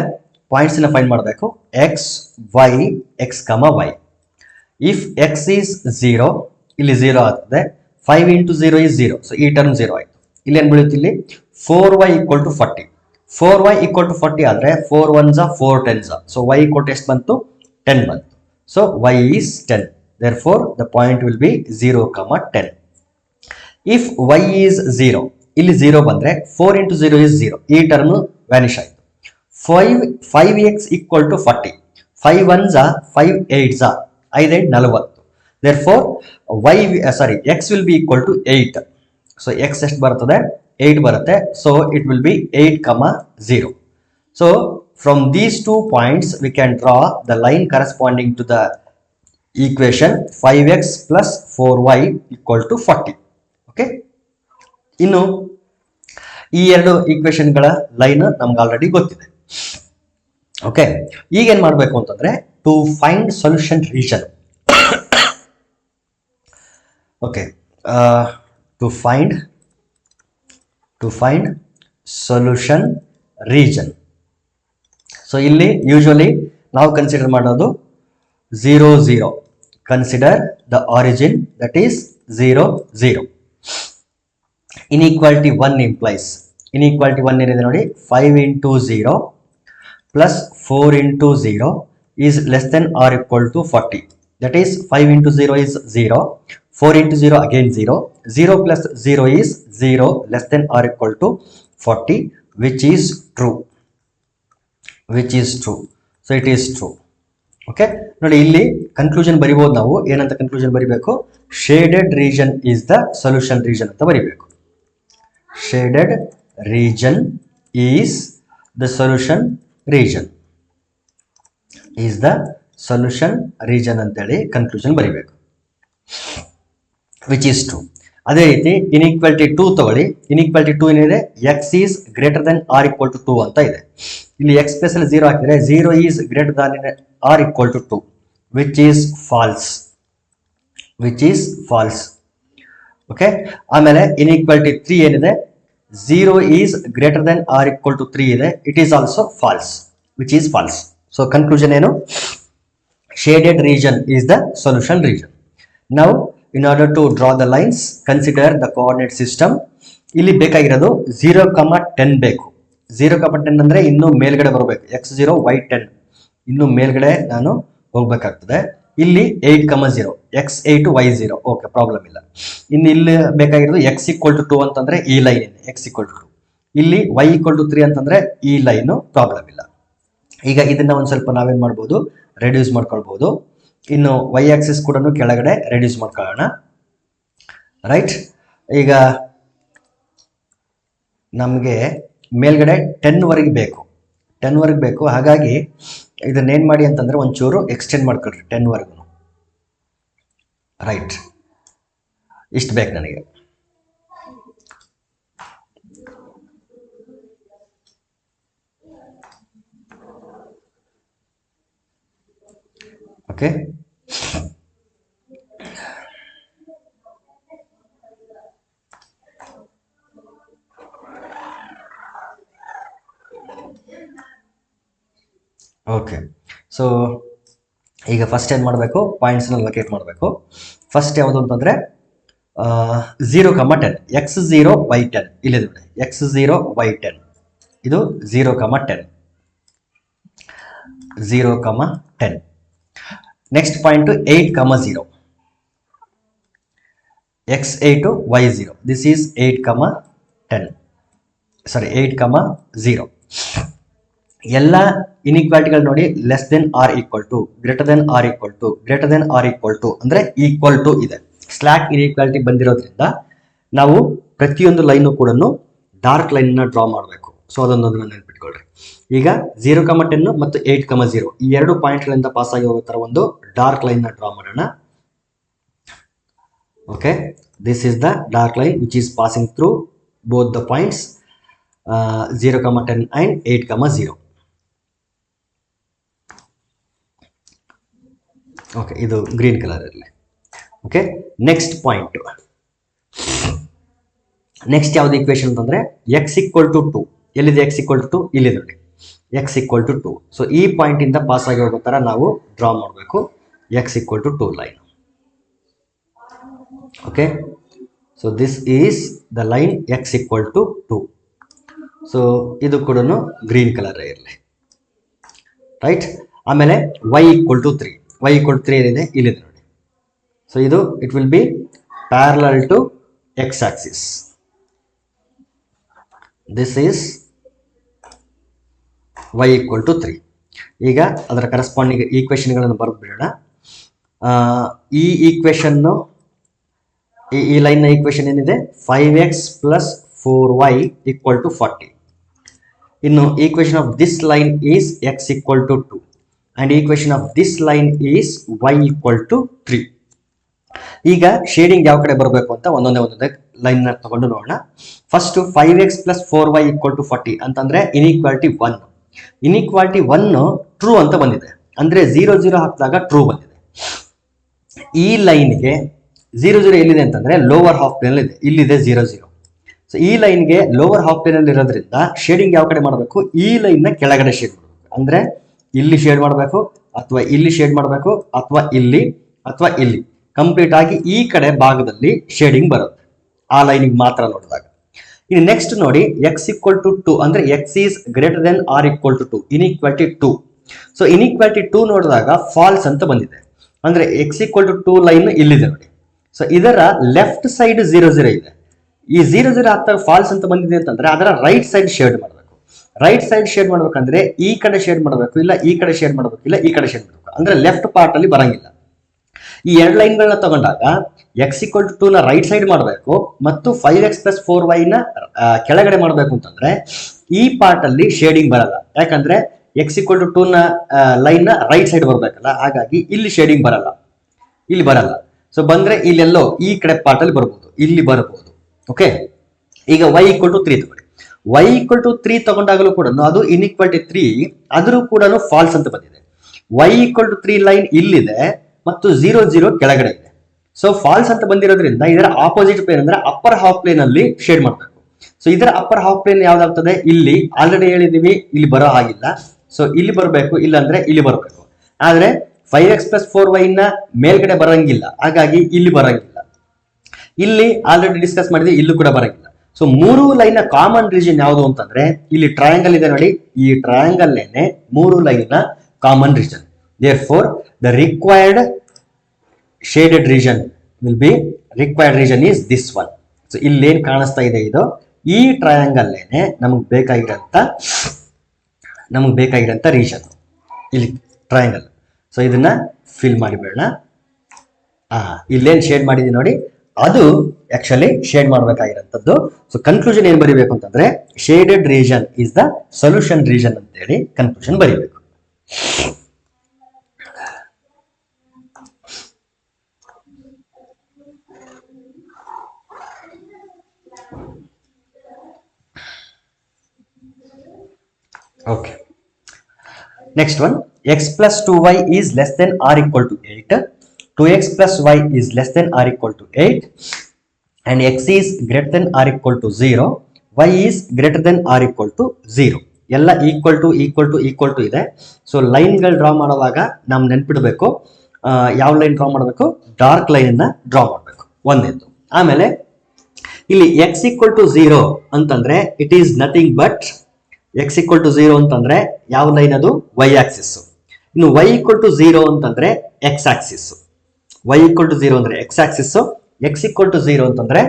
ಪಾಯಿಂಟ್ಸ್ ನ ಫೈಂಡ್ ಮಾಡಬೇಕು. x y x, y. If x is 0, ಇಲ್ಲಿ 0 ಆಗ್ತದೆ. 5 into 0 is 0, ಸೊ ಈ ಟರ್ಮ್ 0 ಆಯ್ತು. ಇಲ್ಲಿ ಏನು ಬೀಳುತ್ತೆ, ಇಲ್ಲಿ 4y equal to 40. 4y equal to 40 ಆದ್ರೆ 4 1s 4 10s, so y equal to ಎಷ್ಟು ಬಂತು, 10 ಬಂತು. So y is 10. Therefore the point will be 0, 10. If y is 0, ಇಲ್ಲಿ 0 ಬಂದ್ರೆ 4 into 0 is 0, ಈ ಟರ್ಮ್ ವ್ಯಾನಿಶ್ ಆಯ್ತು. 5x equal to 40. 5 1s 5 8s, 5 8 40. Therefore x will be equal to 8. So x ಎಷ್ಟು ಬರ್ತದೆ, 8 ಬರುತ್ತೆ. So it will be 8, 0. So from these 2 points we can draw the line corresponding to the equation 5x plus 4y equal to 40. Okay, ಇನ್ನು ಈ ಎರಡು ಈಕ್ವೇಶನ್ಗಳ line ನಮ್ಗೆ already ಗೊತ್ತಿದೆ. Okay, ಈಗ ಏನ್ ಮಾಡಬೇಕು ಅಂತಂದ್ರೆ to find solution region. Okay, to find solution region. So ಇಲ್ಲಿ ಯೂಶುವಲಿ ನಾವು ಕನ್ಸಿಡರ್ ಮಾಡೋದು 0 0. Consider the origin, that is 0 0. Inequality 1 implies, inequality 1 ಏನಿದೆ ನೋಡಿ, 5 into 0 plus 4 into 0 is less than or equal to 40. That is 5 into 0 is 0, 4 into 0 again 0, 0 plus 0 is 0 less than or equal to 40, which is true. So it is true. Okay, ನೋಡಿ ಇಲ್ಲಿ conclusion ಬರಿಬಹುದು. ನಾವು ಏನಂತ conclusion ಬರಿಬೇಕು, shaded region is the solution region ಅಂತ ಬರಿಬೇಕು. Shaded region is the solution region ಅಂತೇಳಿ conclusion ಬರಿಬೇಕು, which is true. ಅದೇ ರೀತಿ ಇನ್ಇಕ್ವಾಲಿಟಿ 2 ತಗೊಳ್ಳಿ. ಇನ್ಇಕ್ವಾಲಿಟಿ 2 ಏನಿದೆ, x is greater than or equal to 2 ಅಂತ ಇದೆ. ಇಲ್ಲಿ x ಪ್ಲಸ್ ಅಲ್ಲಿ 0 ಹಾಕಿದ್ರೆ 0 is greater than or equal to 2, which is false. Okay, ಆಮೇಲೆ ಇನ್ಇಕ್ವಾಲಿಟಿ 3 ಏನಿದೆ, 0 is greater than or equal to 3 ಇದೆ, it is also false, which is false. So conclusion ಏನು, shaded region is the solution region. Now in order to draw the lines, consider the coordinate system. ಇಲ್ಲಿ ಬೇಕಾಗಿರೋದು 0, 10 ಬೇಕು. 0, 10 ಅಂದ್ರೆ ಇನ್ನು ಮೇಲ್ಗಡೆ ಬರಬೇಕು, x0 y10 ಇನ್ನು ಮೇಲ್ಗಡೆ ನಾನು ಹೋಗ್ಬೇಕಾಗ್ತದೆ. ಇಲ್ಲಿ 8, 0, x8 y0. ಓಕೆ, ಪ್ರಾಬ್ಲಮ್ ಇಲ್ಲ. ಇನ್ನು ಇಲ್ಲಿ ಬೇಕಾಗಿರೋದು x equal to 2 ಅಂತಂದ್ರೆ ಈ ಲೈನ್ ಇದೆ, x equal to 2. ಇಲ್ಲಿ y equal to 3 ಅಂತಂದ್ರೆ ಈ ಲೈನು, ಪ್ರಾಬ್ಲಮ್ ಇಲ್ಲ. ಈಗ ಇದನ್ನ ಒಂದ್ ಸ್ವಲ್ಪ ನಾವೇನ್ ಮಾಡ್ಬೋದು, ರೆಡ್ಯೂಸ್ ಮಾಡ್ಕೊಳ್ಬಹುದು. ಇನ್ನು y ಆಕ್ಸಿಸ್ ಕೂಡ ಕೆಳಗಡೆ ರೆಡ್ಯೂಸ್ ಮಾಡ್ಕೊಳ್ಳೋಣ. ರೈಟ್, ಈಗ ನಮಗೆ ಮೇಲ್ಗಡೆ 10 ವರೆಗೆ ಬೇಕು. ಹಾಗಾಗಿ ಇದನ್ನೇನ್ ಮಾಡಿ ಅಂತಂದ್ರೆ ಒಂಚೂರು ಎಕ್ಸ್ಟೆಂಡ್ ಮಾಡ್ಕೊಳ್ರಿ 10 ವರೆಗೂ. ರೈಟ್, ಇಷ್ಟು ಬೇಕು ನನಗೆ. Okay, okay. ಸೊ ಈಗ ಫಸ್ಟ್ ಏನು ಮಾಡಬೇಕು, ಪಾಯಿಂಟ್ಸ್ನ ಲೊಕೇಟ್ ಮಾಡಬೇಕು. ಫಸ್ಟ್ ಯಾವುದು ಅಂತಂದರೆ 0,10 x0y10 ಇಲ್ಲಿ ನೋಡಿ, x0y10 ಇದು 0,10 0,10. Next point 8,0 x8y0 this is 8,10 sorry 8,0. ಎಲ್ಲ ಇನ್ಇಕ್ವಾಲಿಟಿಗಳು ನೋಡಿ less than or equal to, greater than or equal to, greater than or equal to ಅಂದರೆ ಈಕ್ವಲ್ ಟು ಇದೆ. ಸ್ಲ್ಯಾಕ್ ಇನ್ಇಕ್ವಾಲಿಟಿ ಬಂದಿರೋದ್ರಿಂದ ನಾವು ಪ್ರತಿಯೊಂದು ಲೈನು ಕೂಡ ಡಾರ್ಕ್ ಲೈನ್ನ ಡ್ರಾ ಮಾಡಬೇಕು. ಸೊ ಅದೊಂದು ನೆನಪಿಟ್ಕೊಳ್ರಿ. ಈಗ 0,10 ಮತ್ತು 8,0 ಈ ಎರಡು ಪಾಯಿಂಟ್ಗಳಿಂದ ಪಾಸ್ ಆಗಿ ಹೋಗೋ ಥರ ಒಂದು ಡಾರ್ಕ್ ಲೈನ್ನ ಡ್ರಾ ಮಾಡೋಣ. Okay, this is the dark line which is passing through both the points 0,10 and 8,0. Okay, ಇದು ಗ್ರೀನ್ ಕಲರ್ ಇರಲಿ. ಓಕೆ, ನೆಕ್ಸ್ಟ್ ಪಾಯಿಂಟ್, ನೆಕ್ಸ್ಟ್ ಯಾವ್ದು ಈಕ್ವೇಶನ್ ಅಂತಂದ್ರೆ x = 2. ಎಲ್ಲಿದೆ x = 2? ಇಲ್ಲಿ ನೋಡಿ, x = 2. ಸೊ ಈ ಪಾಯಿಂಟ್ ಇಂದ ಪಾಸ್ ಆಗಿ ಹೋಗೋ ತರ ನಾವು ಡ್ರಾ ಮಾಡಬೇಕು x = 2 line. Okay, so this is the line x = 2. So ಇದು ಕೂಡ ಗ್ರೀನ್ ಕಲರ್ ಇರಲಿ, ರೈಟ್. ಆಮೇಲೆ y = 3. y = 3 ಏನಿದೆ ಇಲ್ಲಿದೆ ನೋಡಿ. ಸೊ ಇದು it will be parallel to x axis. This is y = 3. ಈಗ ಅದರ ಕರೆಸ್ಪಾಂಡಿಂಗ್ ಈಕ್ವೇಶನ್ಗಳನ್ನು ಬರೆದು ಬಿಡೋಣ. ಈ ಈಕ್ವೇಶನ್ನು, ಈ ಲೈನ್ನ ಈಕ್ವೇಶನ್ ಏನಿದೆ 5x + 4y = 40. ಇನ್ನು equation of this line is x = 2 and equation of this line is y = 3. ಈಗ ಶೇಡಿಂಗ್ ಯಾವ ಕಡೆ ಬರಬೇಕು ಅಂತ ಒಂದೊಂದೇ ಲೈನ್ ನ ತಗೊಂಡು ನೋಡೋಣ. ಫಸ್ಟ್ 5x + 4y = 40 ಅಂತಂದ್ರೆ ಇನ್ಇಕ್ವಾಲಿಟಿ 1. ಇನ್ಇಕ್ವಾಲಿಟಿ 1 ಟ್ರೂ ಅಂತ ಬಂದಿದೆ, ಅಂದ್ರೆ 0 0 ಹಾಕಿದಾಗ ಟ್ರೂ ಬಂದಿದೆ. ಈ ಲೈನ್ಗೆ 0 0 ಎಲ್ಲಿದೆ ಅಂತಂದ್ರೆ ಲೋವರ್ ಹಾಫ್ ಪ್ಲೇನ್ ಇದೆ, ಇಲ್ಲಿದೆ 0 0. ಸೊ ಈ ಲೈನ್ಗೆ ಲೋವರ್ ಹಾಫ್ ಪ್ಲೇನ್ ಅಲ್ಲಿ ಇರೋದ್ರಿಂದ ಶೇಡಿಂಗ್ ಯಾವ ಕಡೆ ಮಾಡಬೇಕು, ಈ ಲೈನ್ ನ ಕೆಳಗಡೆ ಶೇಡ್ ಮಾಡಬೇಕು. ಅಂದ್ರೆ ಇಲ್ಲಿ ಶೇಡ್ ಮಾಡಬೇಕು, ಅಥವಾ ಇಲ್ಲಿ ಶೇಡ್ ಮಾಡಬೇಕು, ಅಥವಾ ಇಲ್ಲಿ, ಅಥವಾ ಇಲ್ಲಿ. ಕಂಪ್ಲೀಟ್ ಆಗಿ ಈ ಕಡೆ ಭಾಗದಲ್ಲಿ ಶೇಡಿಂಗ್ ಬರುತ್ತೆ ಆ ಲೈನಿಗೆ ಮಾತ್ರ ನೋಡಿದಾಗ. ಇನ್ನು ನೆಕ್ಸ್ಟ್ ನೋಡಿ x = 2 ಅಂದ್ರೆ x is greater than or = 2, inequality 2. So inequality 2 ನೋಡಿದಾಗ ಫಾಲ್ಸ್ ಅಂತ ಬಂದಿದೆ, ಅಂದ್ರೆ x = 2 ಲೈನ್ ಇಲ್ಲಿದೆ ನೋಡಿ. ಸೊ ಇದರ ಲೆಫ್ಟ್ ಸೈಡ್ 0 0 ಇದೆ. ಈ 0 0 ಆಗ್ತಾ ಫಾಲ್ಸ್ ಅಂತ ಬಂದಿದೆ ಅಂತಂದ್ರೆ ಅದರ ರೈಟ್ ಸೈಡ್ ಶೇಡ್ ಮಾಡಬೇಕು. ರೈಟ್ ಸೈಡ್ ಶೇಡ್ ಮಾಡ್ಬೇಕಂದ್ರೆ ಈ ಕಡೆ ಶೇಡ್ ಮಾಡಬೇಕು, ಇಲ್ಲ ಈ ಕಡೆ ಶೇಡ್ ಮಾಡಬೇಕು, ಇಲ್ಲ ಈ ಕಡೆ ಶೇಡ್ ಮಾಡಬೇಕು. ಅಂದ್ರೆ ಲೆಫ್ಟ್ ಪಾರ್ಟ್ ಅಲ್ಲಿ ಬರಂಗಿಲ್ಲ. ಈ ಎರಡು ಲೈನ್ಗಳನ್ನ ತಗೊಂಡಾಗ x = 2 ನ ರೈಟ್ ಸೈಡ್ ಮಾಡಬೇಕು ಮತ್ತು 5x + 4y ನ ಕೆಳಗಡೆ ಮಾಡಬೇಕು ಅಂತಂದ್ರೆ ಈ ಪಾರ್ಟ್ ಅಲ್ಲಿ ಶೇಡಿಂಗ್ ಬರಲ್ಲ. ಯಾಕಂದ್ರೆ x = 2 ನ ಲೈನ್ ನ ರೈಟ್ ಸೈಡ್ ಬರ್ಬೇಕಲ್ಲ, ಹಾಗಾಗಿ ಇಲ್ಲಿ ಶೇಡಿಂಗ್ ಬರಲ್ಲ, ಇಲ್ಲಿ ಬರಲ್ಲ. ಸೊ ಬಂದ್ರೆ ಇಲ್ಲೆಲ್ಲೋ ಈ ಕಡೆ ಪಾರ್ಟ್ ಅಲ್ಲಿ ಬರ್ಬೋದು, ಇಲ್ಲಿ ಬರಬಹುದು. ಓಕೆ, ಈಗ y = 3 ತಗೊಳ್ಳಿ. y = 3 ತಗೊಂಡಾಗಲೂ ಕೂಡ ಅದು ಇನ್ಇಕ್ವಾಲಿಟಿ 3, ಆದರೂ ಕೂಡ ಫಾಲ್ಸ್ ಅಂತ ಬಂದಿದೆ. y = 3 ಲೈನ್ ಇಲ್ಲಿದೆ ಮತ್ತು 0 0 ಕೆಳಗಡೆ ಇದೆ. ಸೊ ಫಾಲ್ಸ್ ಅಂತ ಬಂದಿರೋದ್ರಿಂದ ಇದರ ಆಪೋಸಿಟ್ ಪ್ಲೇನ್ ಅಂದ್ರೆ ಅಪ್ಪರ್ ಹಾಫ್ ಪ್ಲೇನ್ ಅಲ್ಲಿ ಶೇಡ್ ಮಾಡಬೇಕು. ಸೊ ಇದರ ಅಪ್ಪರ್ ಹಾಫ್ ಪ್ಲೇನ್ ಯಾವ್ದಾಗ್ತದೆ, ಇಲ್ಲಿ ಆಲ್ರೆಡಿ ಹೇಳಿದೀವಿ, ಇಲ್ಲಿ ಬರೋ ಹಾಗಿಲ್ಲ. ಸೊ ಇಲ್ಲಿ ಬರಬೇಕು, ಇಲ್ಲಾಂದ್ರೆ ಇಲ್ಲಿ ಬರಬೇಕು. ಆದ್ರೆ 5x + 4y ನ ಮೇಲ್ಗಡೆ ಬರಂಗಿಲ್ಲ, ಹಾಗಾಗಿ ಇಲ್ಲಿ ಬರಂಗಿಲ್ಲ. ಇಲ್ಲಿ ಆಲ್ರೆಡಿ ಡಿಸ್ಕಸ್ ಮಾಡಿದ್ವಿ, ಇಲ್ಲೂ ಕೂಡ ಬರಂಗಿಲ್ಲ. ಸೊ ಮೂರು ಲೈನ್ ಕಾಮನ್ ರೀಜನ್ ಯಾವುದು ಅಂತಂದ್ರೆ ಇಲ್ಲಿ ಟ್ರಯಾಂಗಲ್ ಇದೆ ನೋಡಿ, ಈ ಟ್ರಯಾಂಗಲ್ ನೇನೆ ಮೂರು line common region. Therefore the required shaded region will be, required region is this one. So ಇಲ್ಲಿ ಏನ್ ಕಾಣಿಸ್ತಾ ಇದೆ ಇದು ಈ ಟ್ರಯಾಂಗಲ್ ನೇನೆ ನಮಗೆ ಬೇಕಾಗಿರೋಂಥ ರೀಜನ್ ಇಲ್ಲಿ ಟ್ರಯಾಂಗಲ್. ಸೊ ಇದನ್ನ ಫಿಲ್ ಮಾಡಿಬಿಡೋಣ. ಇಲ್ಲೇನ್ ಶೇಡ್ ಮಾಡಿದೀನಿ ನೋಡಿ, ಅದು ಆಕ್ಚುಲಿ ಶೇಡ್ ಮಾಡಬೇಕಾಗಿರೋಂಥದ್ದು. ಸೊ ಕನ್ಕ್ಲೂಷನ್ ಏನ್ ಬರೀಬೇಕು ಅಂತಂದ್ರೆ shaded region is the solution region ಅಂತ ಹೇಳಿ ಕನ್ಕ್ಲೂಷನ್ ಬರೀಬೇಕು. Okay, next one, x + 2y is less than or equal to 8. 2x + y is less than or equal to 8 and x is greater than or equal to 0, y is greater than or equal to 0. ಎಲ್ಲ equal to ಇದೆ. So ಲೈನ್ಗಳು draw ಮಾಡುವಾಗ ನಾವು ನೆನ್ಪಿಡಬೇಕು, ಯಾವ line draw ಮಾಡಬೇಕು, dark line draw ಮಾಡಬೇಕು ಒಂದೇದು. ಆಮೇಲೆ ಇಲ್ಲಿ x ಈಕ್ವಲ್ ಟು 0 ಅಂತಂದ್ರೆ it is nothing but x equal to 0 ಅಂತಂದ್ರೆ ಯಾವ ಲೈನ್ ಅದು, y ಆಕ್ಸಿಸ್. ಇನ್ನು y ಈಕ್ವಲ್ ಟು 0 ಅಂತಂದ್ರೆ x axis. y equal to 0 ಅಂದ್ರೆ x axis, x equal to 0 ಅಂತಂದ್ರೆ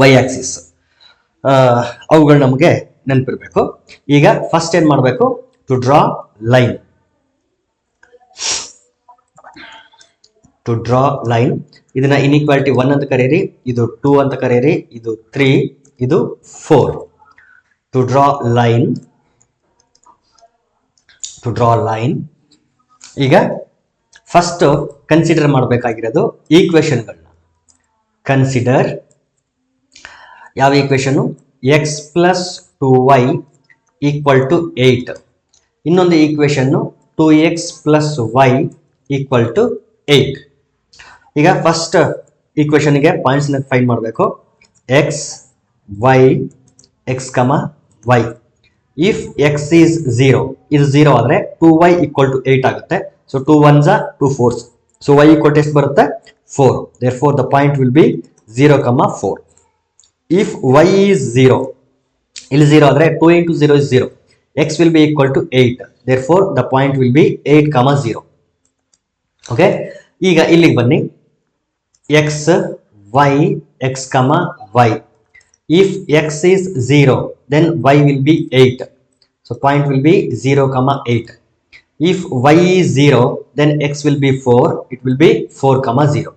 y ಆಕ್ಸಿಸ್. ಅವುಗಳು ನಮಗೆ ನೆನಪಿರ್ಬೇಕು. ಈಗ ಫಸ್ಟ್ ಏನ್ ಮಾಡಬೇಕು, to draw line. To draw line, ಇದನ್ನ ಇನ್ಇಕ್ವಾಲಿಟಿ 1 ಅಂತ ಕರೀರಿ, ಇದು 2 ಅಂತ ಕರೀರಿ, ಇದು 3, ಇದು 4. To draw line, to draw line. ಈಗ ಫಸ್ಟ್ ಕನ್ಸಿಡರ್ ಮಾಡಬೇಕಾಗಿರೋದು ಈಕ್ವೇಶನ್ಗಳನ್ನ. ಕನ್ಸಿಡರ್ ಯಾವ equation, x plus 2y equal to 8. ಇನ್ನೊಂದು equation 2x plus y equal to 8. ಈಗ ಫಸ್ಟ್ ಈಕ್ವೇಶನ್ಗೆ ಪಾಯಿಂಟ್ಸ್ ಫೈಂಡ್ ಮಾಡಬೇಕು. x y x, y. If x is 0, ಇದು 0 ಆದರೆ 2y ಈಕ್ವಲ್ ಟು 8 ಆಗುತ್ತೆ. So 2 1s are 2 4s. So y equal to ಎಷ್ಟು ಬರುತ್ತೆ, 4. Therefore the point will be 0, 4. If y is 0, ಇಲ್ಲಿ 0 ಆದರೆ 2 into 0 is 0. X will be equal to 8. Therefore the point will be 8, 0. Okay. ಈಗ ಇಲ್ಲಿಗೆ ಬನ್ನಿ, x y x, y. If x is 0, then y will be 8. So point will be 0, 8. If y is 0, then x will be 4. It will be 4, 0.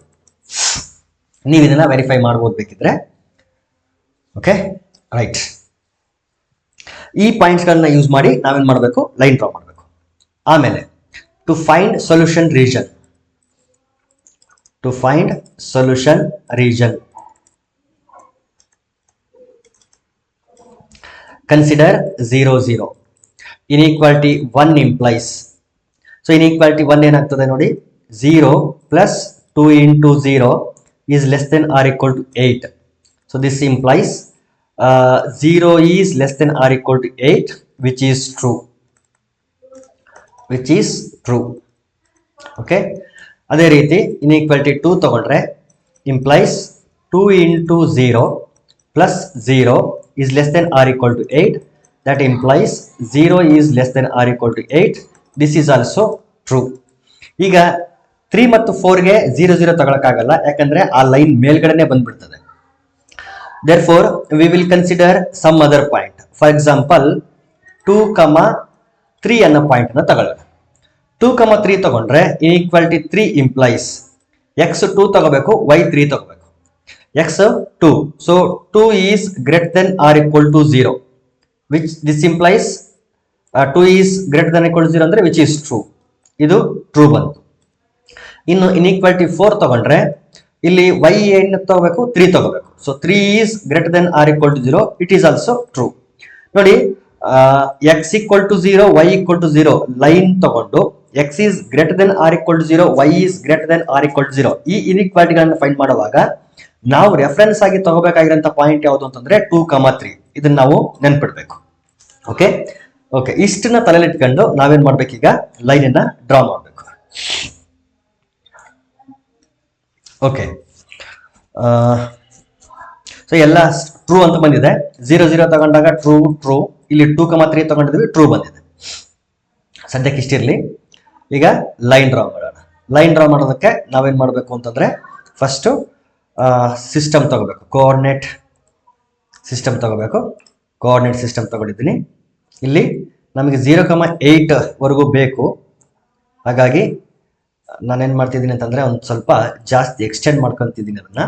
ನೀವು ಇದನ್ನ verify ಮಾಡಬಹುದು ಬೇಕಿದ್ರೆ. Okay, right. ಈ points ಗಳನ್ನ use ಮಾಡಿ ನಾವೇನ್ ಮಾಡಬೇಕು, ಲೈನ್ ಡ್ರಾ ಮಾಡಬೇಕು. ಆಮೇಲೆ to find solution region, to find solution region, consider 0, 0. Inequality 1 implies. So inequality 1 ಏನಾಗ್ತದೆ ನೋಡಿ, 0 plus 2 into 0 is less than or equal to 8. So this implies 0 is less than or equal to 8, which is true. Which is true. Okay. ಅದೇ ರೀತಿ inequality 2 ತಗೊಂಡ್ರೆ implies 2 into 0 plus 0 is less than or equal to 8. That implies 0 is less than or equal to 8. This is also true. ಈಗ 3 ಮತ್ತು 4 ಗೆ 0, 0 ತಗೊಳಕ್ಕಾಗಲ್ಲ, ಯಾಕಂದ್ರೆ ಆ line ಮೇಲ್ಗಡೆನೆ ಬಂದ್ಬಿಡ್ತದೆ. Therefore we will consider some other point. For example 2, 3 ಅನ್ನೋ point ಅನ್ನ ತಗೊಳ್ಳೋಣ. 2, 3 ತಗೊಂಡ್ರೆ ಇನ್ಇಕ್ವಾಲಿಟಿ 3 implies x 2 ತಗೋಬೇಕು, y 3 ತಗೋಬೇಕು. x 2, so 2 is greater than or equal to 0, which this implies 2 is greater than or equal to 0 ಅಂದ್ರೆ which is true. ಇದು true ಬಂತು. ಇನ್ನು ಇನ್ಇಕ್ವಾಲಿಟಿ 4 ತಗೊಂಡ್ರೆ ಇಲ್ಲಿ y ಏನು ತಗೋಬೇಕು, 3 ತಗೋಬೇಕು. So 3 is greater than or equal to 0, it is also true. ನೋಡಿ, x equal to 0, y equal to 0 line ತಗೊಂಡು x is greater than or equal to 0, y is greater than or equal to 0 ಈ ಇನ್ಇಕ್ವಾಲಿಟಿಗಳನ್ನು find ಮಾಡುವಾಗ ನಾವು reference ಆಗಿ ತಗೋಬೇಕಾಗಿರೋಂಥ point ಯಾವುದು ಅಂತಂದ್ರೆ 2, 3. ಇದನ್ನ ನಾವು ನೆನ್ಪಿಡ್ಬೇಕು. ಓಕೆ ಓಕೆ, ಇಷ್ಟನ್ನ ತಲೆಯಲ್ಲಿ ಇಟ್ಕೊಂಡು ನಾವೇನ್ ಮಾಡ್ಬೇಕು, ಈಗ ಲೈನ್ ಅನ್ನ ಡ್ರಾ ಮಾಡ್ಬೇಕು. ಓಕೆ, ಸೊ ಎಲ್ಲ ಟ್ರೂ ಅಂತ ಬಂದಿದೆ. 0, 0 ತಗೊಂಡಾಗ ಟ್ರೂ ಟ್ರೂ, ಇಲ್ಲಿ 2, 3 ತಗೊಂಡಿದ್ವಿ, ಟ್ರೂ ಬಂದಿದೆ. ಸದ್ಯಕ್ಕೆ ಇಷ್ಟಿರ್ಲಿ. ಈಗ ಲೈನ್ ಡ್ರಾ ಮಾಡೋಣ. ಲೈನ್ ಡ್ರಾ ಮಾಡೋದಕ್ಕೆ ನಾವೇನ್ ಮಾಡಬೇಕು ಅಂತಂದ್ರೆ ಫಸ್ಟ್ ಸಿಸ್ಟಮ್ ತಗೋಬೇಕು, ಕೋಆರ್ಡಿನೇಟ್ ಸಿಸ್ಟಮ್ ತಗೋಬೇಕು. ಕೋಆರ್ಡಿನೇಟ್ ಸಿಸ್ಟಮ್ ತಗೊಂಡಿದ್ದೀನಿ. ಇಲ್ಲಿ ನಮಗೆ 0, 8 ವರೆಗೂ ಬೇಕು. ಹಾಗಾಗಿ ನಾನೇನ್ ಮಾಡ್ತಿದ್ದೀನಿ ಅಂತಂದ್ರೆ ಒಂದು ಸ್ವಲ್ಪ ಜಾಸ್ತಿ ಎಕ್ಸ್ಟೆಂಡ್ ಮಾಡ್ಕೊಂತಿದ್ದೀನಿ ಅದನ್ನ.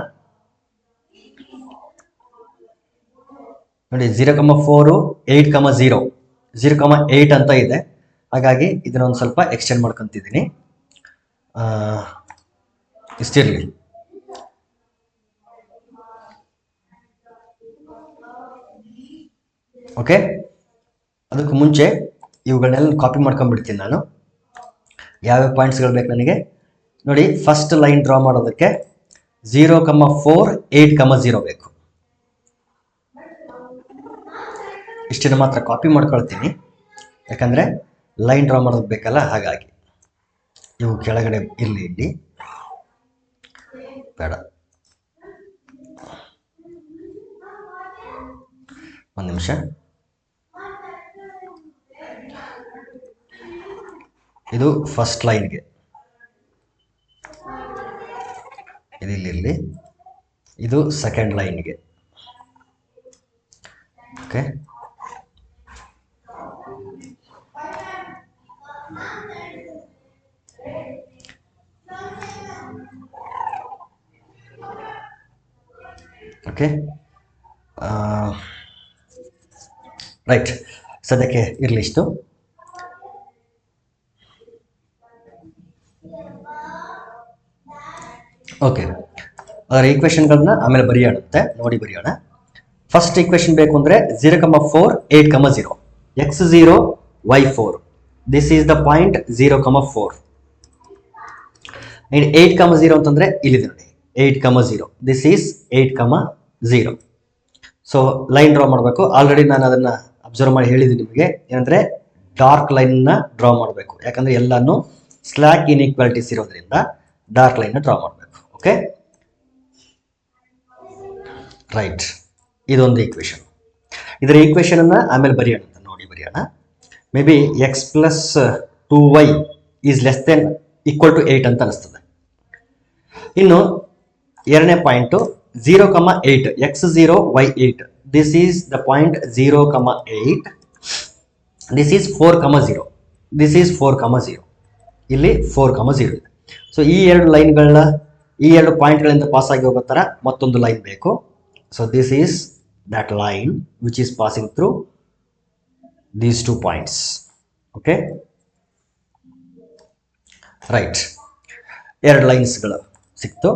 ನೋಡಿ, 0, 4, 8, 0, 0, 8 ಅಂತ ಇದೆ. ಹಾಗಾಗಿ ಇದನ್ನ ಒಂದು ಸ್ವಲ್ಪ ಎಕ್ಸ್ಟೆಂಡ್ ಮಾಡ್ಕೊಂತಿದ್ದೀನಿ. ಇಷ್ಟಿರ್ಲಿ. ಓಕೆ, ಅದಕ್ಕೆ ಮುಂಚೆ ಇವುಗಳನ್ನೆಲ್ಲ ಕಾಪಿ ಮಾಡ್ಕೊಂಡ್ಬಿಡ್ತೀನಿ ನಾನು. ಯಾವ್ಯಾವ ಪಾಯಿಂಟ್ಸ್ಗಳು ಬೇಕು ನನಗೆ ನೋಡಿ. ಫಸ್ಟ್ ಲೈನ್ ಡ್ರಾ ಮಾಡೋದಕ್ಕೆ 0, 4, 8, 0 ಬೇಕು. ಇಷ್ಟನ್ನು ಮಾತ್ರ ಕಾಪಿ ಮಾಡ್ಕೊಳ್ತೀನಿ, ಯಾಕಂದರೆ ಲೈನ್ ಡ್ರಾ ಮಾಡೋದು ಬೇಕಲ್ಲ, ಹಾಗಾಗಿ ಇವು ಕೆಳಗಡೆ ಇರಲಿ, ಇಲ್ಲಿ ಬೇಡ. ಒಂದು ನಿಮಿಷ. ಇದು ಫಸ್ಟ್ ಲೈನ್ಗೆ, ಇದು ಇಲ್ಲಿ, ಇದು ಸೆಕೆಂಡ್ ಲೈನ್ಗೆ. Okay, okay, right. ಸದ್ಯಕ್ಕೆ ಇರಲಿ ಇಷ್ಟು. ಓಕೆ, ಅದರ ಈಕ್ವೇಷನ್ಗಳನ್ನ ಆಮೇಲೆ ಬರೆಯೋಣಂತೆ, ನೋಡಿ ಬರೆಯೋಣ. ಫಸ್ಟ್ ಈಕ್ವೇಷನ್ ಬೇಕು ಅಂದರೆ 0,4 8,0 x0 y4. This is the point 0,4 and 8,0 ಅಂತಂದ್ರೆ ಇಲ್ಲಿದೆ ನೋಡಿ, 8,0. This is 8,0. So line draw ಮಾಡಬೇಕು. ಆಲ್ರೆಡಿ ನಾನು ಅದನ್ನ ಅಬ್ಸರ್ವ್ ಮಾಡಿ ಹೇಳಿದ್ದೀನಿ ನಿಮಗೆ, ಏನಂದ್ರೆ ಡಾರ್ಕ್ ಲೈನ್ನ ಡ್ರಾ ಮಾಡಬೇಕು, ಯಾಕಂದ್ರೆ ಎಲ್ಲಾನು ಸ್ಲ್ಯಾಕ್ ಇನ್ಇಕ್ವಾಲಿಟೀಸ್ ಇರೋದ್ರಿಂದ ಡಾರ್ಕ್ ಲೈನ್ ಡ್ರಾ ಮಾಡಬೇಕು. Okay, right. ಇದೊಂದು ಈಕ್ವೇಷನ್. ಇದರ ಈಕ್ವೇಷನ್ ಅನ್ನ ಆಮೇಲೆ ಬರೆಯೋಣ ಅಂತ, ನೋಡಿ ಬರೆಯೋಣ. Maybe x + 2y is less than equal to 8 ಅಂತ ಅನಿಸ್ತದೆ. ಇನ್ನು ಎರಡನೇ point 0,8 x0 y8. This is the point 0,8. This is 4,0. This is 4,0. ಇಲ್ಲಿ 4,0 ಇದೆ. ಸೊ ಈ ಎರಡು ಲೈನ್ಗಳನ್ನ, ಈ ಎರಡು ಪಾಯಿಂಟ್ಗಳಿಂದ ಪಾಸ್ ಆಗಿ ಹೋಗೋ ಥರ ಮತ್ತೊಂದು ಲೈನ್ ಬೇಕು. So this is that line which is passing through these 2 points. Okay, right. ಎರಡು ಲೈನ್ಸ್ಗಳು ಸಿಕ್ತು.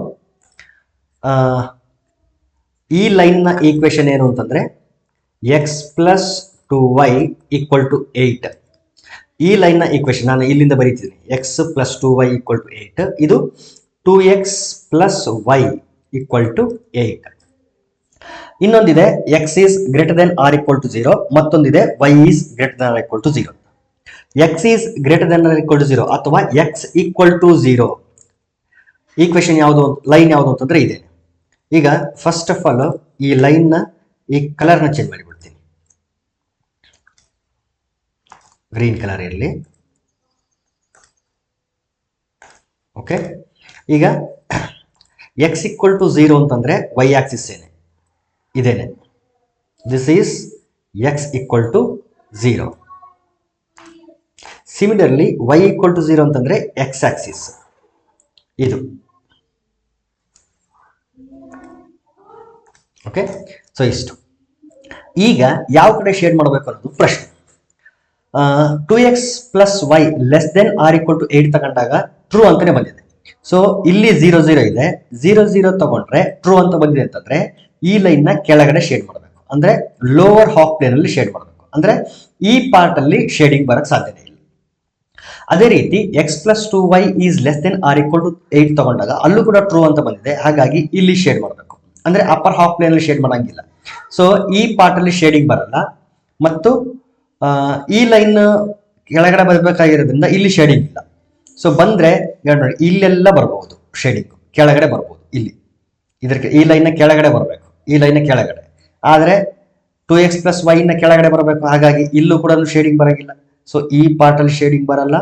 ಈ ಲೈನ್ನ ಈಕ್ವೇಷನ್ ಏನು ಅಂತಂದ್ರೆ x + 2y = 8. ಈ ಲೈನ್ನ ಈಕ್ವೇಷನ್ ನಾನು ಇಲ್ಲಿಂದ ಬರೀತೀನಿ, x + 2y = 8. ಇದು 2x + y = 8. ಇನ್ನೊಂದಿದೆ x is greater than or equal to 0, ಮತ್ತೊಂದಿದೆ y is greater than or equal to 0. x is greater than or equal to 0 ಅಥವಾ x equal to 0 ಈಕ್ವೇಷನ್ ಯಾವುದು, line ಯಾವುದು ಅಂತಂದ್ರೆ ಇದೆ. ಈಗ ಫಸ್ಟ್ ಆಫ್ ಆಲ್ ಈ ಲೈನ್ನ ಈ ಕಲರ್ನ ಚೇಂಜ್ ಮಾಡಿಬಿಡ್ತೀನಿ, ಗ್ರೀನ್ ಕಲರ್ ಇರಲಿ. ಓಕೆ, ಈಗ x = 0 ಅಂತಂದ್ರೆ y ಆಕ್ಸಿಸ್ ಏನೆ ಇದೇನೆ. This is x = 0. Similarly y = 0 ಅಂತಂದ್ರೆ x ಆಕ್ಸಿಸ್ ಇದು. ಓಕೆ, ಸೊ ಇಷ್ಟು. ಈಗ ಯಾವ ಕಡೆ ಶೇಡ್ ಮಾಡಬೇಕು ಅನ್ನೋದು ಪ್ರಶ್ನೆ. 2x + y less than or equal to 8 ತಗೊಂಡಾಗ ಟ್ರೂ ಅಂತಾನೆ ಬಂದಿದೆ. ಸೊ ಇಲ್ಲಿ 0 0 ಇದೆ, 0 0 ತಗೊಂಡ್ರೆ ಟ್ರೂ ಅಂತ ಬಂದಿದೆ ಅಂತಂದ್ರೆ ಈ ಲೈನ್ ನ ಕೆಳಗಡೆ ಶೇಡ್ ಮಾಡಬೇಕು, ಅಂದ್ರೆ ಲೋವರ್ ಹಾಫ್ ಪ್ಲೇನ್ ಅಲ್ಲಿ ಶೇಡ್ ಮಾಡಬೇಕು, ಅಂದ್ರೆ ಈ ಪಾರ್ಟ್ ಅಲ್ಲಿ ಶೇಡಿಂಗ್ ಬರಕ್ ಸಾಧ್ಯತೆ ಇಲ್ಲ. ಅದೇ ರೀತಿ x + 2y is less than or equal to 8 ತಗೊಂಡಾಗ ಅಲ್ಲೂ ಕೂಡ ಟ್ರೂ ಅಂತ ಬಂದಿದೆ, ಹಾಗಾಗಿ ಇಲ್ಲಿ ಶೇಡ್ ಮಾಡಬೇಕು, ಅಂದ್ರೆ ಅಪ್ಪರ್ ಹಾಫ್ ಪ್ಲೇನ್ ಅಲ್ಲಿ ಶೇಡ್ ಮಾಡಂಗಿಲ್ಲ. ಸೊ ಈ ಪಾರ್ಟ್ ಅಲ್ಲಿ ಶೇಡಿಂಗ್ ಬರಲ್ಲ, ಮತ್ತು ಈ ಲೈನ್ ಕೆಳಗಡೆ ಬರಬೇಕಾಗಿರೋದ್ರಿಂದ ಇಲ್ಲಿ ಶೇಡಿಂಗ್ ಇಲ್ಲ. ಸೊ ಬಂದ್ರೆ ನೋಡಿ ಇಲ್ಲೆಲ್ಲ ಬರ್ಬಹುದು ಶೇಡಿಂಗ್, ಕೆಳಗಡೆ ಬರ್ಬೋದು, ಇಲ್ಲಿ ಇದಕ್ಕೆ ಈ ಲೈನ್ ಕೆಳಗಡೆ ಬರಬೇಕು, ಈ ಲೈನ್ ಕೆಳಗಡೆ. ಆದ್ರೆ 2x + y ನ ಕೆಳಗಡೆ ಬರಬೇಕು, ಹಾಗಾಗಿ ಇಲ್ಲೂ ಕೂಡ ಶೇಡಿಂಗ್ ಬರಂಗಿಲ್ಲ. ಸೊ ಈ ಪಾರ್ಟ್ ಅಲ್ಲಿ ಶೇಡಿಂಗ್ ಬರಲ್ಲ,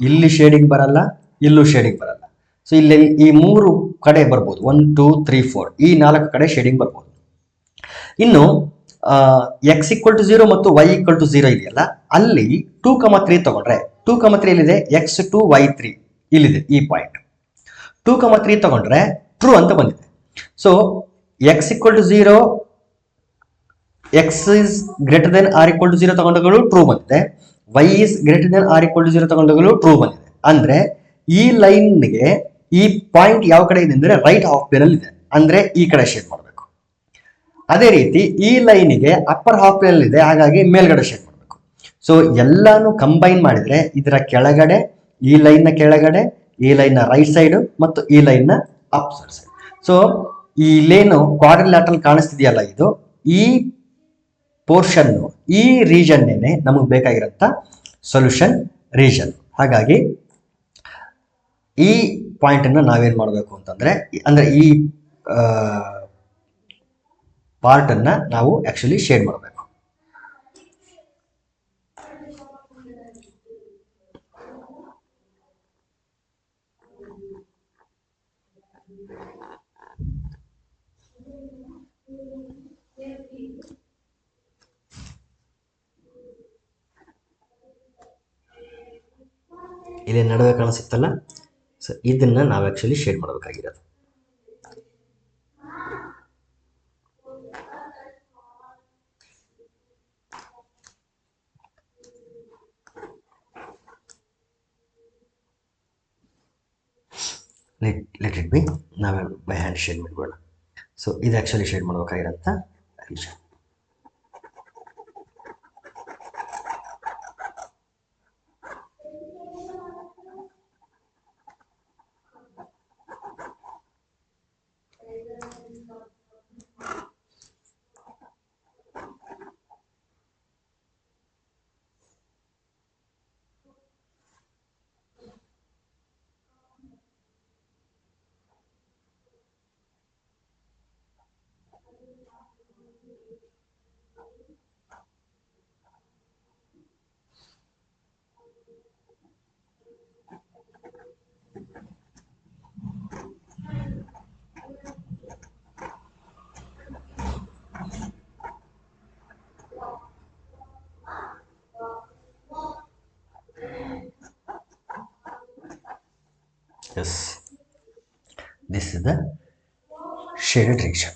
ಇಲ್ಲಿ ಶೇಡಿಂಗ್ ಬರಲ್ಲ, ಇಲ್ಲೂ ಶೇಡಿಂಗ್ ಬರಲ್ಲ. ಸೊ ಇಲ್ಲಿ ಈ 3 ಕಡೆ ಬರ್ಬೋದು, 1 2 3 4 ಈ 4 ಕಡೆ ಶೇಡಿಂಗ್ ಬರ್ಬೋದು. ಇನ್ನು x = 0 ಮತ್ತು y = 0 ಇದೆಯಲ್ಲ, ಅಲ್ಲಿ 2,3 ತಗೊಂಡ್ರೆ 2,3 ಎಲ್ಲಿದೆ, x2 y3 ಇಲ್ಲಿದೆ ಈ ಪಾಯಿಂಟ್. 2,3 ತಗೊಂಡ್ರೆ ಟ್ರೂ ಅಂತ ಬಂದಿದೆ. So x = 0, x is greater than or equal to 0 ತಗೊಂಡಾಗಲೂ ಟ್ರೂ ಬಂದಿದೆ, y is greater than or equal to 0 ತಗೊಂಡಾಗಲೂ ಟ್ರೂ ಬಂದಿದೆ. ಅಂದ್ರೆ ಈ ಲೈನ್ಗೆ ಈ ಪಾಯಿಂಟ್ ಯಾವ ಕಡೆ ಇದೆ ಅಂದ್ರೆ ರೈಟ್ ಹಾಫ್ ಪ್ಲೇನ್ ಅಲ್ಲಿ ಇದೆ, ಅಂದ್ರೆ ಈ ಕಡೆ ಶೇಡ್ ಮಾಡಬೇಕು. ಅದೇ ರೀತಿ ಈ ಲೈನಿಗೆ ಅಪ್ಪರ್ ಹಾಫ್ ಪ್ಲೇನ್ ಇದೆ, ಹಾಗಾಗಿ ಮೇಲ್ಗಡೆ ಶೇಡ್ ಮಾಡಬೇಕು. ಸೊ ಎಲ್ಲಾನು ಕಂಬೈನ್ ಮಾಡಿದ್ರೆ ಇದರ ಕೆಳಗಡೆ, ಈ ಲೈನ್ ನ ಕೆಳಗಡೆ, ಈ ಲೈನ್ ನ ರೈಟ್ ಸೈಡ್ ಮತ್ತು ಈ ಲೈನ್ ನ ಅಪೋಸಿಟ್ ಸೈಡ್. ಸೊ ಈ ಇಲ್ಲೇನು ಕ್ವಾಡ್ರಿಲ್ಯಾಟರಲ್ ಕಾಣಿಸ್ತಿದೆಯಲ್ಲ, ಇದು ಈ ಪೋರ್ಷನ್, ಈ ರೀಜನ್ನೇನೆ ನಮಗೆ ಬೇಕಾಗಿರಂತ ಸೊಲ್ಯೂಷನ್ ರೀಜನ್. ಹಾಗಾಗಿ ಈ ಪಾಯಿಂಟ್ ಅನ್ನ ನಾವೇನ್ ಮಾಡಬೇಕು ಅಂತಂದ್ರೆ, ಅಂದ್ರೆ ಈ ಪಾರ್ಟ್ ಅನ್ನ ನಾವು ಆಕ್ಚುಲಿ ಶೇಡ್ ಮಾಡಬೇಕು. ಇಲ್ಲಿ ನಡುವೆ ಕಾಣಿಸುತ್ತಲ್ಲ, ಸೊ ಇದನ್ನ ನಾವು ಆಕ್ಚುಲಿ ಶೇಡ್ ಮಾಡಬೇಕಾಗಿರೋದು. ಲೆಟ್ ಇಟ್ ಬಿ, ನಾವೇ ಬೈ ಹ್ಯಾಂಡ್ ಶೇಡ್ ಮಾಡ್ಬೋಣ. ಸೊ ಇದು ಆಕ್ಚುಲಿ ಶೇಡ್ ಮಾಡಬೇಕಾಗಿರೋಂಥ region. Yes, this is the shaded region.